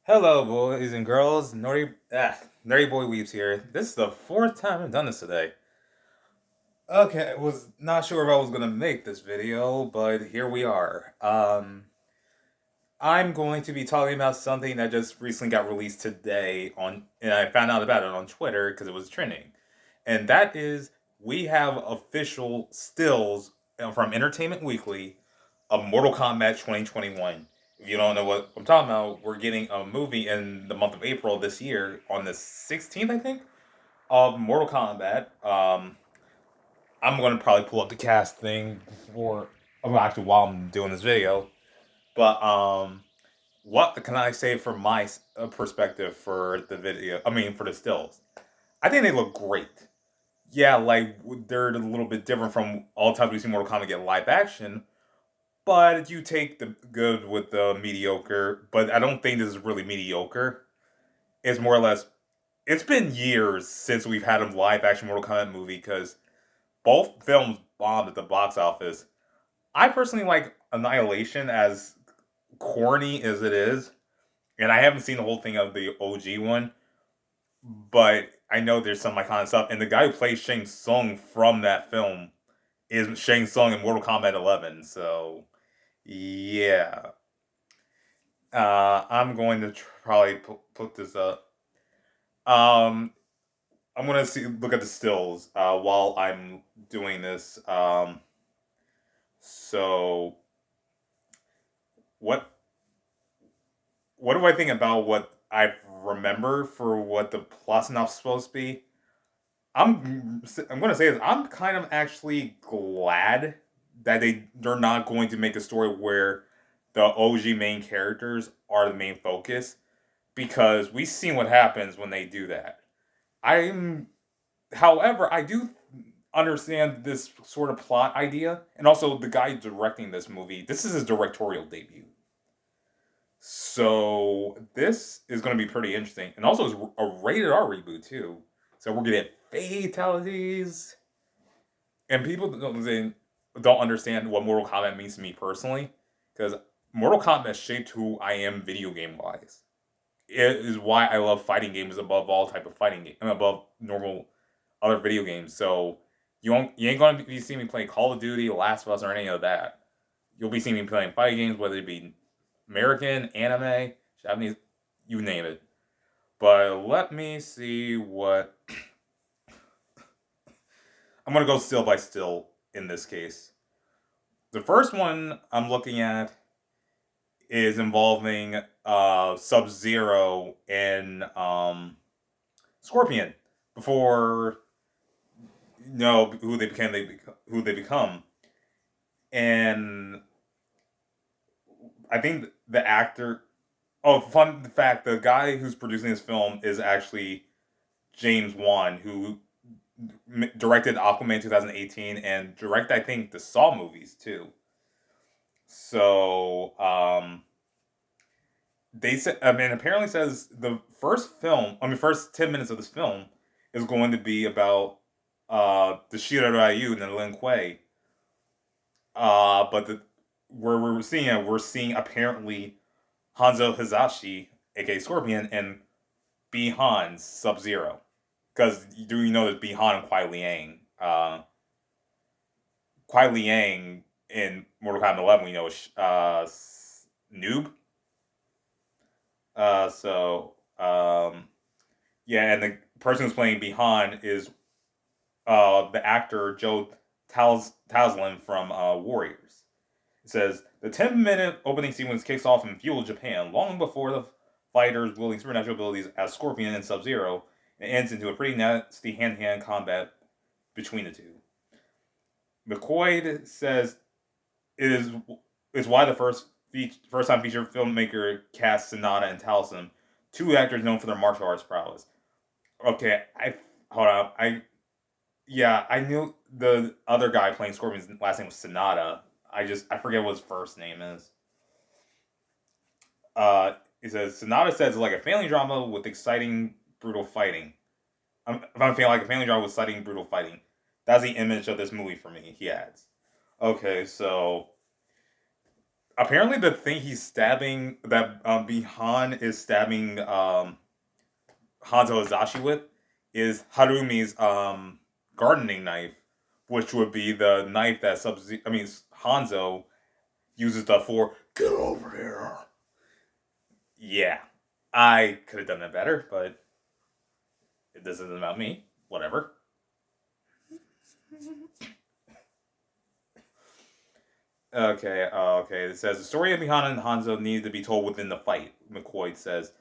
Hello, boys and girls. Nerdy Boy Weeps here. This is the fourth time I've done this today. Okay, I was not sure if I was gonna make this video, but here we are. I'm going to be talking about something that just recently got released today and I found out about it on Twitter because it was trending, and that is we have official stills from Entertainment Weekly of Mortal Kombat 2021. If you don't know what I'm talking about, we're getting a movie in the month of April this year on the 16th, I think, of Mortal Kombat. I'm going to probably pull up the cast thing for well, actually while I'm doing this video. But what can I say from my perspective for the video? I mean, for the stills, I think they look great. Yeah, like they're a little bit different from all the times we've seen Mortal Kombat get live action, but you take the good with the mediocre. But I don't think this is really mediocre. It's more or less. It's been years since we've had a live action Mortal Kombat movie because both films bombed at the box office. I personally like Annihilation, as corny as it is, and I haven't seen the whole thing of the OG one, but I know there's some iconic stuff. And the guy who plays Shang Tsung from that film is Shang Tsung in Mortal Kombat 11. So yeah, I'm going to probably put this up. Um, I'm gonna look at the stills while I'm doing this. So what what do I think about what I remember for what the plot synopsis is supposed to be? I'm gonna say this. I'm kind of actually glad that they're not going to make a story where the OG main characters are the main focus, because we've seen what happens when they do that. I'm, however, I do understand this sort of plot idea, and also the guy directing this movie. This is his directorial debut, so this is going to be pretty interesting, and also it's a rated R reboot too. So we're gonna get fatalities, and people don't understand what Mortal Kombat means to me personally, because Mortal Kombat shaped who I am video game wise. It is why I love fighting games above all type of fighting game, above normal other video games. So you ain't gonna be seeing me play Call of Duty, Last of Us, or any of that. You'll be seeing me playing fighting games, whether it be American, anime, Japanese, you name it. But let me see what I'm gonna go still by still in this case. The first one I'm looking at is involving Sub Zero and Scorpion before you know who they became. Who they become, and I think the actor. Oh, fun fact: the guy who's producing this film is actually James Wan, who directed Aquaman 2018 and directed, I think, the Saw movies too. So they said, I mean, apparently says the first 10 minutes of this film is going to be about the Shira Ryu and the Lin Kuei. But where we're seeing apparently Hanzo Hazashi, aka Scorpion, and Bi-Han Sub Zero. Because do you know that Bi-Han and Kuai Liang? Kuai Liang in Mortal Kombat 11, we know is Noob. So yeah, and the person who's playing Bi-Han is the actor Joe Taslin from Warriors. It says the 10-minute opening sequence kicks off in feudal Japan long before the fighters wielding supernatural abilities as Scorpion and Sub Zero, and ends into a pretty nasty hand-to-hand combat between the two. McCoy says it is why the first time feature filmmaker cast Sonata and Talisman, two actors known for their martial arts prowess. Okay, I hold on. I knew the other guy playing Scorpion's last name was Sonata. I forget what his first name is. It says Sonata says it's like a family drama with exciting brutal fighting. If I'm feeling like a family drama with exciting brutal fighting, that's the image of this movie for me. He adds. Okay, so apparently the thing he's stabbing that Bihan is stabbing Hanzo Hazashi with is Harumi's gardening knife, which would be the knife that Hanzo uses the for get over here. Yeah, I could have done that better, but this isn't about me. Whatever. Okay. It says the story of Mihana and Hanzo needed to be told within the fight. McCoy says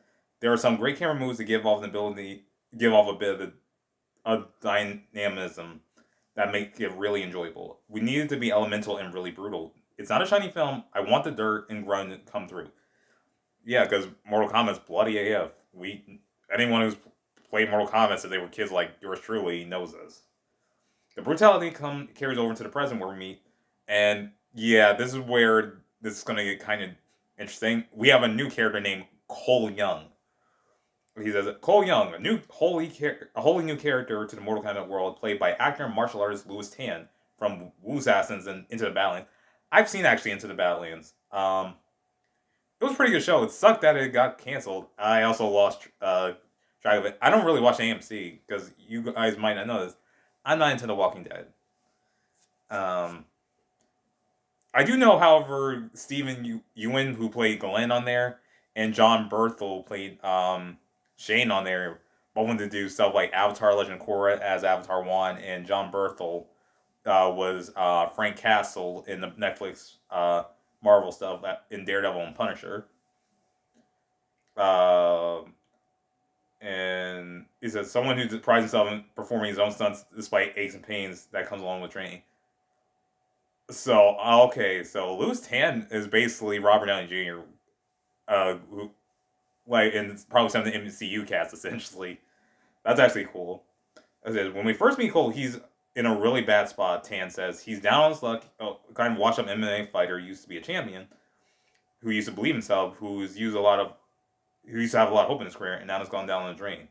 there are some great camera moves that give off a bit of a dynamism that make it really enjoyable. We need it to be elemental and really brutal. It's not a shiny film. I want the dirt and grunt to come through. Yeah, because Mortal Kombat's bloody AF. Anyone who's played Mortal Kombat since they were kids like yours truly knows this. The brutality carries over into the present where we meet, and yeah, this is where this is gonna get kind of interesting. We have a new character named Cole Young. He says Cole Young, a wholly new character to the Mortal Kombat world, played by actor and martial artist Louis Tan from Wu Assassins and Into the Badlands. I've seen actually Into the Badlands. It was a pretty good show. It sucked that it got canceled. I also lost track of it. I don't really watch AMC because you guys might not know this. I'm not into The Walking Dead. Um, I do know, however, Stephen Ewan, who played Glenn on there, and John Berthel played Shane on there. Both wanted to do stuff like Avatar Legend of Korra as Avatar 1, and John Berthel was Frank Castle in the Netflix Marvel stuff in Daredevil and Punisher. Uh, and he says someone who prides himself in performing his own stunts despite aches and pains that comes along with training. So okay, so Louis Tan is basically Robert Downey Jr. Who, like, and probably some of the MCU cast essentially. That's actually cool. When we first meet Cole, he's in a really bad spot. Tan says he's down on his luck. Kind of washed up MMA fighter, used to be a champion, who used to believe himself, who used to have a lot of hope in his career, and now has gone down the drain.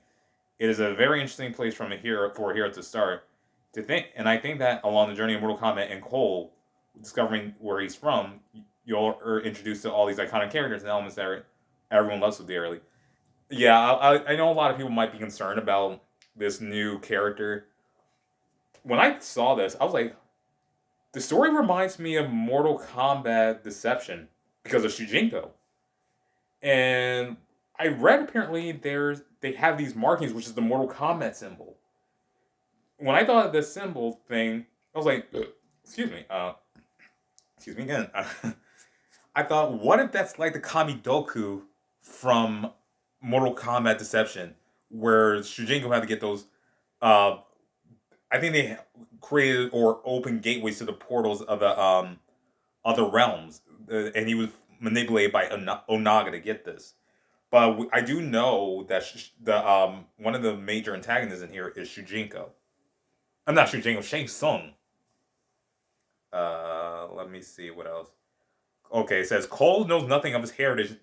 It is a very interesting place for a hero to start. I think that along the journey of Mortal Kombat and Cole, discovering where he's from, you're introduced to all these iconic characters and elements that everyone loves so dearly. Yeah, I know a lot of people might be concerned about this new character. When I saw this, I was like, the story reminds me of Mortal Kombat Deception because of Shujinko. And I read apparently they have these markings, which is the Mortal Kombat symbol. When I thought of this symbol thing, I was like, excuse me again. I thought, what if that's like the Kamidoku from Mortal Kombat Deception, where Shujinko had to get those. I think they created or opened gateways to the portals of the other realms, and he was manipulated by Onaga to get this. But I do know that the one of the major antagonists in here is Shujinko. I'm not Shujinko, Shang Tsung. Let me see what else. Okay, it says Cole knows nothing of his heritage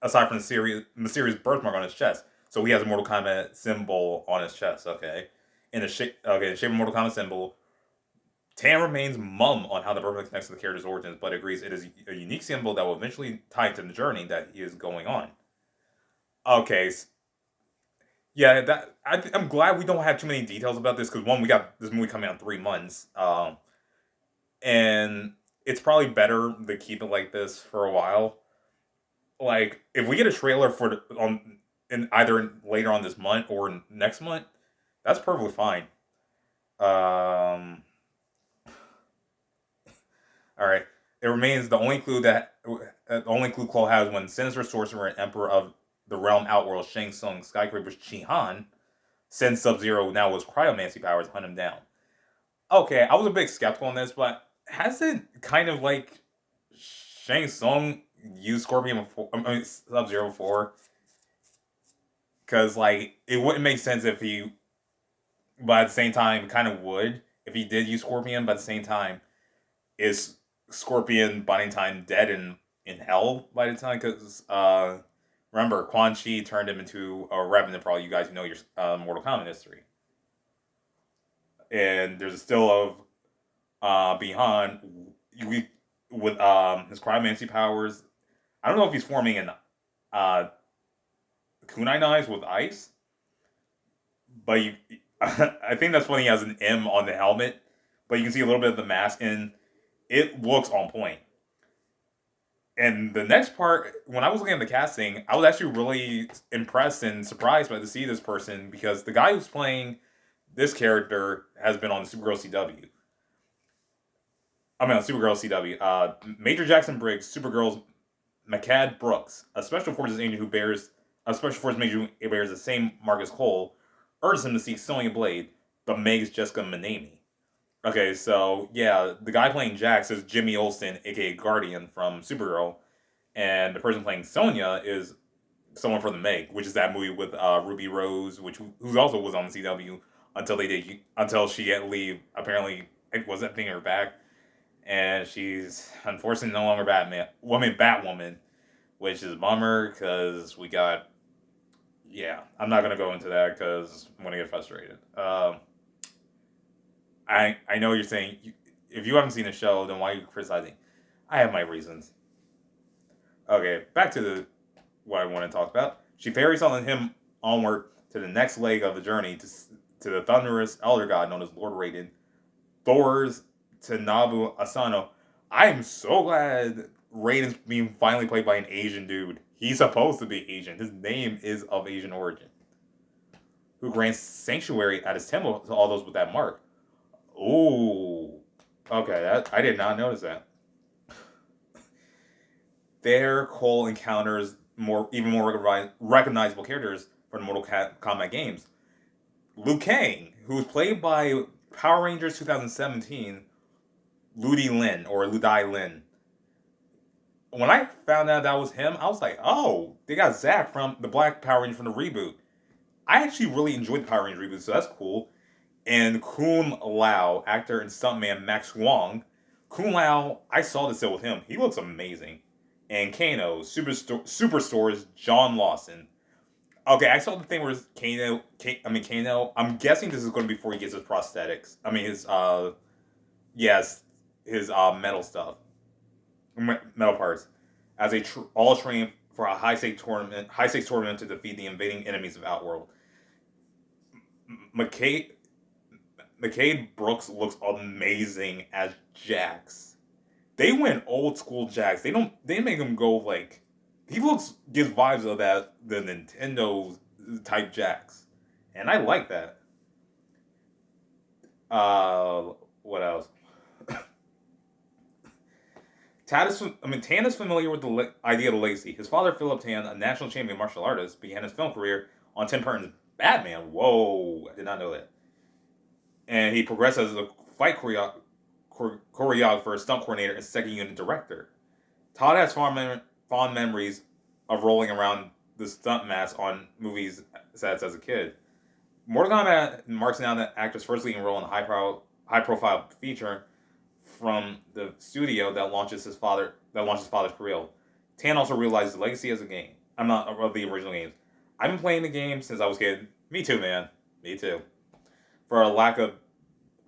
aside from the mysterious birthmark on his chest. So he has a Mortal Kombat symbol on his chest. Okay, in the shape of Mortal Kombat symbol. Tan remains mum on how the birthmark connects to the character's origins, but agrees it is a unique symbol that will eventually tie to the journey that he is going on. Okay, yeah, I'm glad we don't have too many details about this because one, we got this movie coming out in 3 months, and it's probably better to keep it like this for a while. Like, if we get a trailer in either later on this month or next month, that's perfectly fine. All right. It remains the only clue Cole has when sinister sorcerer and emperor of the realm outworld Shang Tsung skyscraper's Chi-Han sends Sub-Zero now with cryomancy powers to hunt him down. Okay, I was a bit skeptical on this, but hasn't kind of like Shang Tsung used Scorpion before? I mean, Sub-Zero before? Because like it wouldn't make sense if he, but at the same time, kind of would if he did use Scorpion. But at the same time, is Scorpion by the time dead in hell by the time? Because remember, Quan Chi turned him into a revenant for all you guys who know your Mortal Kombat history. And there's a still of Bihan. with his cryomancy powers. I don't know if he's forming an uh, kunai knives with ice, but I think that's when he has an M on the helmet. But you can see a little bit of the mask, and it looks on point. And the next part, when I was looking at the casting, I was actually really impressed and surprised by to see this person because the guy who's playing this character has been on Supergirl CW. I mean, on Supergirl CW. Major Jackson Briggs, Supergirl's McCad Brooks, a special forces agent who bears a special forces major who bears the same mark as Cole, urges him to seek Sonya Blade, but Meg's Jessica Manami. Okay, so yeah, the guy playing Jax is Jimmy Olsen, aka Guardian from Supergirl, and the person playing Sonya is someone from the Meg, which is that movie with Ruby Rose, who also was on the CW until she had leave. Apparently, it was that thing in her back, and she's unfortunately no longer Batwoman, which is a bummer because we got. Yeah, I'm not gonna go into that because I'm gonna get frustrated. I know you're saying if you haven't seen the show, then why are you criticizing? I have my reasons. Okay, back to what I want to talk about. She ferries on him onward to the next leg of the journey to the thunderous elder god known as Lord Raiden, Thor's Tanabu Asano. I am so glad Raiden's being finally played by an Asian dude. He's supposed to be Asian. His name is of Asian origin. Who grants sanctuary at his temple to all those with that mark. Ooh. Okay, I did not notice that. There, Cole encounters even more recognizable characters from the Mortal Kombat games. Liu Kang, who was played by Power Rangers 2017, Ludai Lin. When I found out that was him, I was like, oh, they got Zack from the Black Power Ranger from the reboot. I actually really enjoyed the Power Ranger reboot, so that's cool. And Kun Lao, actor and stuntman Max Wong. Kun Lao, I saw the still with him. He looks amazing. And Kano, Superstore's John Lawson. Okay, I saw the thing where Kano. I'm guessing this is going to be before he gets his prosthetics. I mean, his metal stuff, metal parts, as all trained for a high stakes tournament to defeat the invading enemies of Outworld. McCade Brooks looks amazing as Jax. They went old school Jax. They make him go like gives vibes of the Nintendo type Jax. And I like that. What else? Tan is familiar with the idea of the legacy. His father, Philip Tan, a national champion martial artist, began his film career on Tim Burton's Batman. Whoa, I did not know that. And he progressed as a fight choreographer, stunt coordinator, and second unit director. Todd has fond memories of rolling around the stunt mats on movie sets as a kid. Mortal Kombat marks now the actor's first leading role in a high-profile feature from the studio that launches his father's career. Tan also realized the legacy as a game. I'm not of the original games. I've been playing the game since I was a kid. Me too, man. Me too. For a lack of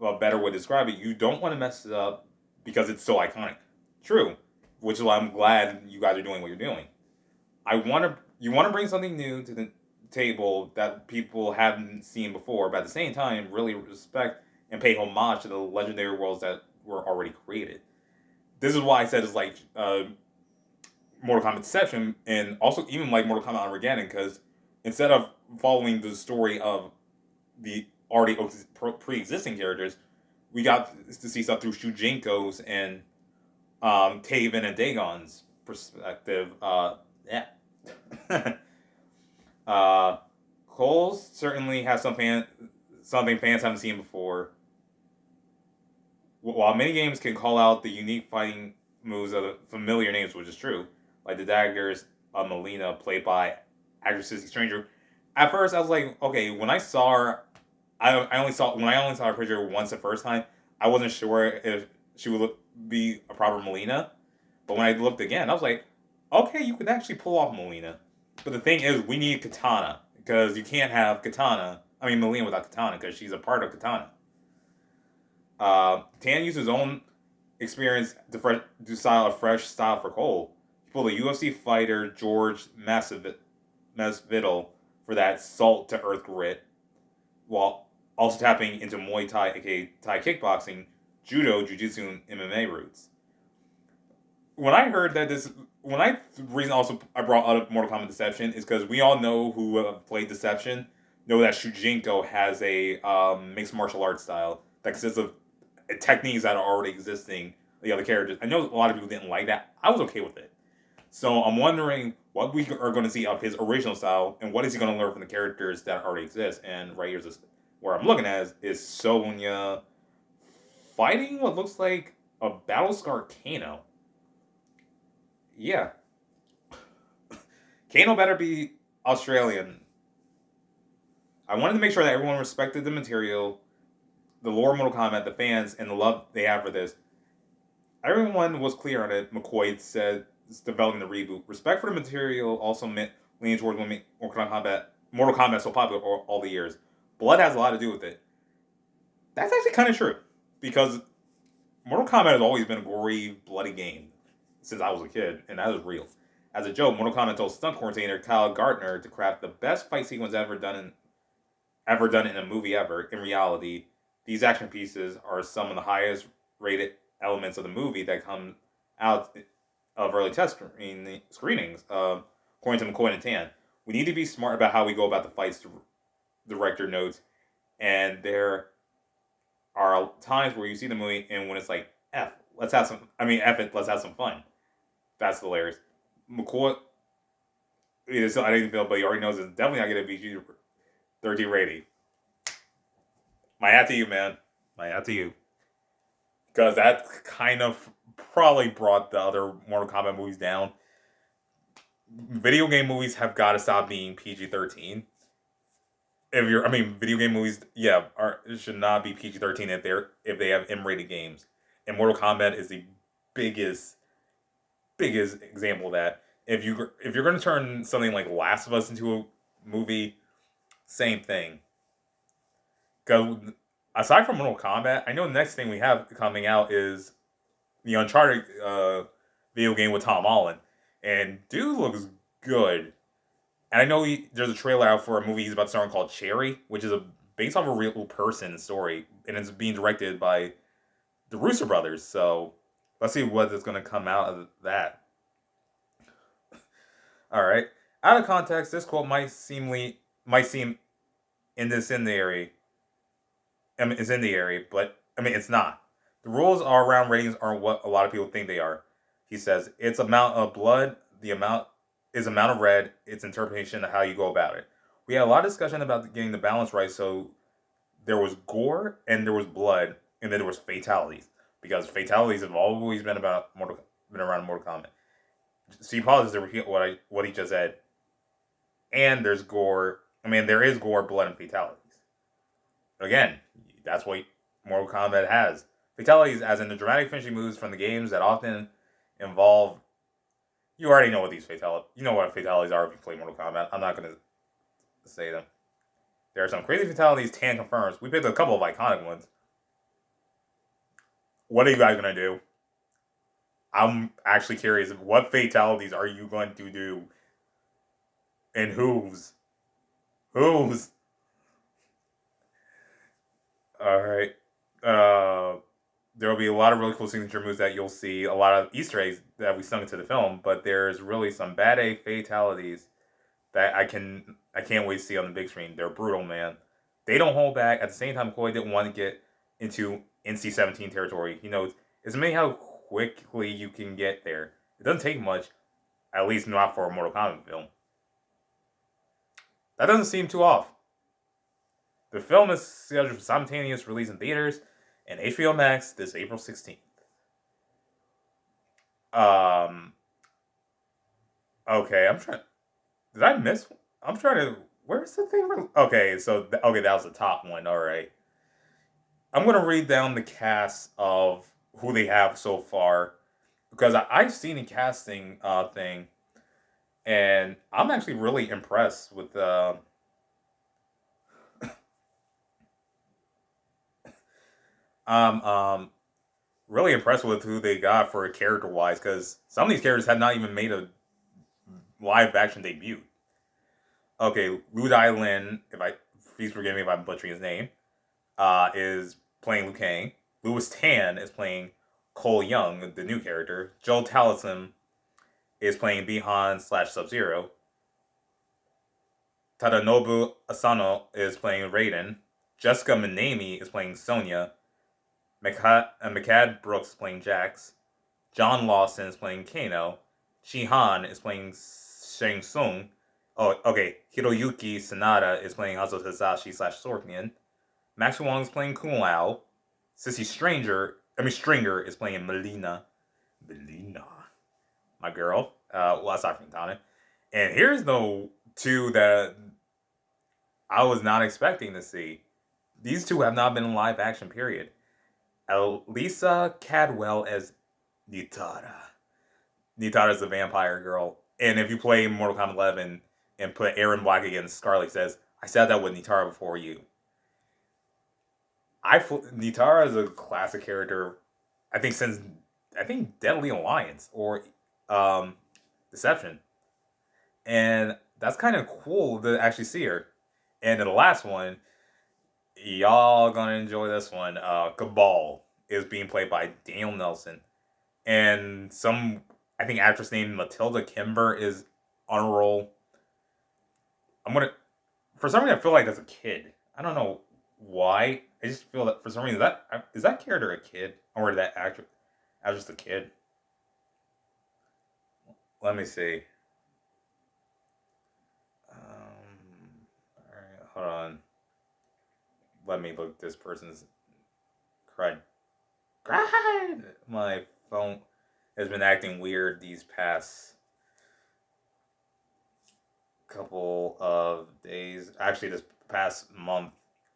a better way to describe it, you don't want to mess it up because it's so iconic. True, which is why I'm glad you guys are doing what you're doing. You want to bring something new to the table that people haven't seen before, but at the same time, really respect and pay homage to the legendary worlds that were already created. This is why I said it's like Mortal Kombat Deception, and also even like Mortal Kombat Armageddon, because instead of following the story of the already pre-existing characters, we got to see stuff through Shujinko's and Taven and Dagon's perspective. Yeah. Cole certainly has something fans haven't seen before. While many games can call out the unique fighting moves of the familiar names, which is true, like the daggers of Melina, played by actress Sissy Stranger. At first, I was like, okay, when I saw her, I only saw her picture once the first time. I wasn't sure if she would be a proper Melina, but when I looked again, I was like, okay, you could actually pull off Melina. But the thing is, we need Katana because you can't have Melina without Katana because she's a part of Katana. Tan used his own experience the style of fresh style for Cole. He pulled a UFC fighter George Masvidal for that salt to earth grit, while also tapping into Muay Thai, aka Thai kickboxing, judo, jiu-jitsu, and MMA roots. When I heard that this, when I the reason also I brought up Mortal Kombat Deception is because we all know who played Deception know that Shujinko has a mixed martial arts style that consists of techniques that are already existing. The other characters, I know a lot of people didn't like that. I was okay with it. So I'm wondering what we are going to see of his original style, and what is he going to learn from the characters that already exist. And right here's this, where I'm looking at is Sonya fighting what looks like a battle scar Kano. Yeah, Kano better be Australian. I wanted to make sure that everyone respected the material, the lore of Mortal Kombat, the fans, and the love they have for this. Everyone was clear on it. McCoy said it's developing the reboot. Respect for the material also meant leaning towards what made Mortal Kombat so popular all the years. Blood has a lot to do with it. That's actually kind of true because Mortal Kombat has always been a gory, bloody game since I was a kid, and that is real. As a joke, Mortal Kombat told stunt coordinator Kyle Gardner to craft the best fight sequence ever done in a movie ever. In reality, these action pieces are some of the highest rated elements of the movie that come out of early test screenings. According to McCoy and Tan, we need to be smart about how we go about the fights. The director notes, and there are times where you see the movie and when it's like F, let's have some. I mean F it, let's have some fun. That's hilarious. McCoy, so I didn't feel, but he already knows it's definitely not going to be PG-13 rating. My hat to you, man. My hat to you. Because that kind of probably brought the other Mortal Kombat movies down. Video game movies have got to stop being PG-13. Video game movies, yeah, should not be PG-13 if they have M-rated games. And Mortal Kombat is the biggest example of that. If you're going to turn something like Last of Us into a movie, same thing. Because aside from Mortal Kombat, I know the next thing we have coming out is the Uncharted video game with Tom Holland, and dude looks good. And I know there's a trailer out for a movie he's about to star in called Cherry, which is based off a real person story, and it's being directed by the Russo brothers. So let's see what is going to come out of that. All right. Out of context, this quote might seem incendiary. It's in the area, but it's not. The rules are around ratings aren't what a lot of people think they are. He says it's amount of blood. The amount is amount of red. It's interpretation of how you go about it. We had a lot of discussion about getting the balance right. So there was gore and there was blood, and then there was fatalities because fatalities have always been around Mortal Kombat. So he pauses to repeat what he just said. And there's gore. There is gore, blood, and fatalities. Again, that's what Mortal Kombat has. Fatalities, as in the dramatic finishing moves from the games that often involve. You already know what these fatalities. You know what fatalities are if you play Mortal Kombat. I'm not going to say them. There are some crazy fatalities. Tan confirms. We picked a couple of iconic ones. What are you guys going to do? I'm actually curious. What fatalities are you going to do? And whose? Whose? Alright. There will be a lot of really cool signature moves that you'll see. A lot of Easter eggs that we sung into the film. But there's really some bad A fatalities that I can't wait to see on the big screen. They're brutal, man. They don't hold back. At the same time, Koi didn't want to get into NC-17 territory. He knows it's amazing how quickly you can get there. It doesn't take much, at least not for a Mortal Kombat film. That doesn't seem too off. The film is scheduled for simultaneous release in theaters and HBO Max this April 16th. Okay, I'm trying. Did I miss? I'm trying to. Where's the thing? Okay, that was the top one. All right. I'm gonna read down the cast of who they have so far because I've seen the casting thing, and I'm actually really impressed with um really impressed with who they got for character wise, because some of these characters had not even made a live action debut. Okay, Lu Dai Lin, if I please forgive me if I'm butchering his name, is playing Liu Kang. Louis Tan is playing Cole Young, the new character. Joel Tallison is playing Bihan slash Sub Zero. Tadanobu Asano is playing Raiden. Jessica Minami is playing Sonya. Mikad Brooks is playing Jax. John Lawson is playing Kano. Shihan is playing Shang Tsung. Oh, okay. Hiroyuki Sanada is playing Hazo Tazashi slash Scorpion. Max Wong is playing Kung Lao. Stringer is playing Melina. Melina. My girl. Well, aside from Tana. And here's the two that I was not expecting to see. These two have not been in live action, period. Elisa Cadwell as Nitara. Nitara's the vampire girl. And if you play Mortal Kombat 11 and put Aaron Black against Scarlet, says, I said that with Nitara before you. Nitara is a classic character, I think, since Deadly Alliance or Deception. And that's kind of cool to actually see her. And in the last one, y'all gonna enjoy this one. Cabal is being played by Daniel Nelson. And some, I think, actress named Matilda Kimber is on a roll. For some reason, I feel like that's a kid. I don't know why. I just feel that for some reason, is that character a kid? Or is that actress just a kid? Let me see. Alright, hold on. Let me look this person's cried. My phone has been acting weird these past couple of days. Actually, this past month,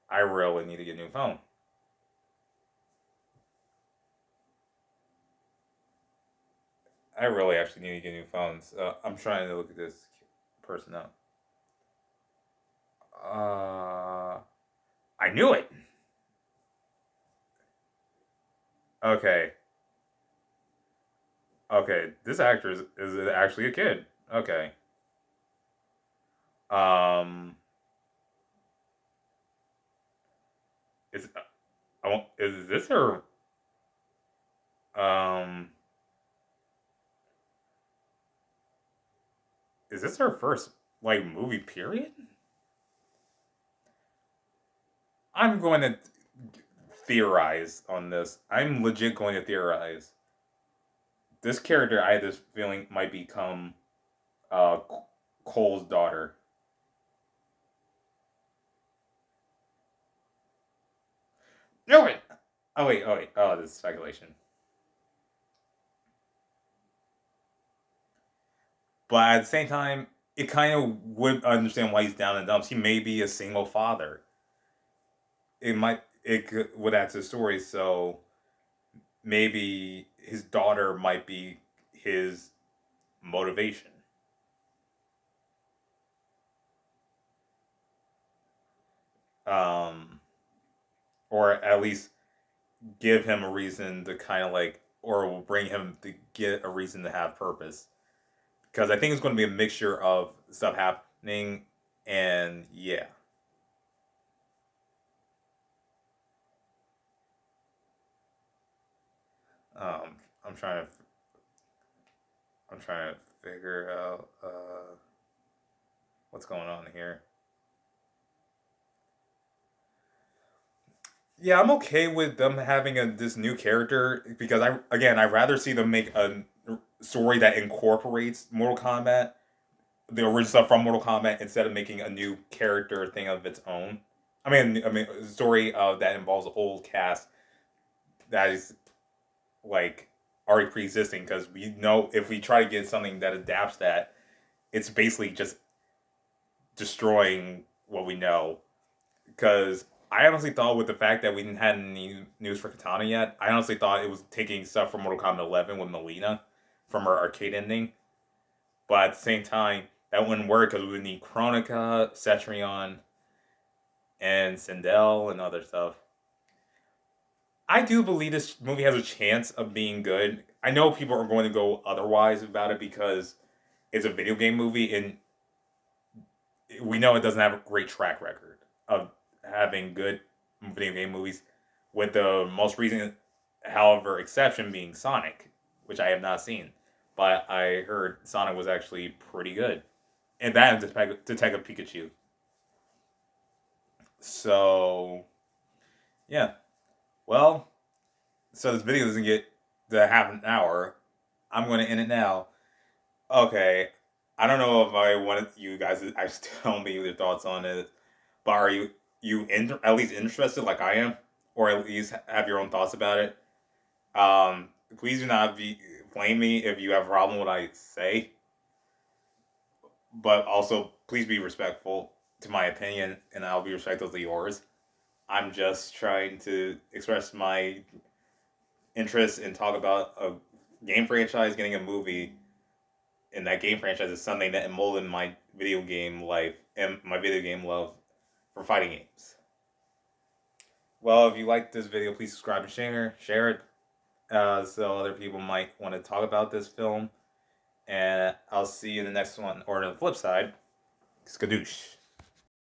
I really need to get a new phone. I really actually need to get new phones. I'm trying to look at this person up. I knew it. Okay. Okay, this actor is actually a kid. Okay. Um, is is this her? Um, is this her first like movie? Period. I'm going to theorize on this. I'm legit going to theorize. This character, I have this feeling, might become uh, Cole's daughter. No wait. Oh wait. Oh wait. Oh, this is speculation. But at the same time, it kind of would understand why he's down in the dumps. He may be a single father. Would add to the story. So maybe his daughter might be his motivation. Um, or at least give him a reason to kind of like, or will bring him to get a reason to have purpose. Because I think it's going to be a mixture of stuff happening, and yeah. Um, I'm trying to figure out what's going on here. Yeah, I'm okay with them having this new character because I rather see them make a story that incorporates Mortal Kombat, the original stuff from Mortal Kombat, instead of making a new character thing of its own. I mean, a story that involves a whole cast that is like already pre-existing. Because we know if we try to get something that adapts that, it's basically just destroying what we know. Because I honestly thought with the fact that we didn't have any news for Katana yet, I honestly thought it was taking stuff from Mortal Kombat 11 with Melina from her arcade ending. But at the same time, that wouldn't work because we would need Chronica, Cetrion, and Sindel and other stuff. I do believe this movie has a chance of being good. I know people are going to go otherwise about it because it's a video game movie, and we know it doesn't have a great track record of having good video game movies. With the most recent, however, exception being Sonic, which I have not seen, but I heard Sonic was actually pretty good, and that and Detective Pikachu. So yeah, well, so this video doesn't get to half an hour. I'm going to end it now. Okay, I don't know if I wanted you guys to actually tell me your thoughts on it, but are at least interested like I am, or at least have your own thoughts about it? Please do not blame me if you have a problem with what I say, but also please be respectful to my opinion, and I'll be respectful to yours. I'm just trying to express my interest and talk about a game franchise getting a movie, and that game franchise is something that emboldened my video game life and my video game love for fighting games. Well, if you like this video, please subscribe and share it, so other people might want to talk about this film. And I'll see you in the next one, or on the flip side, skadoosh.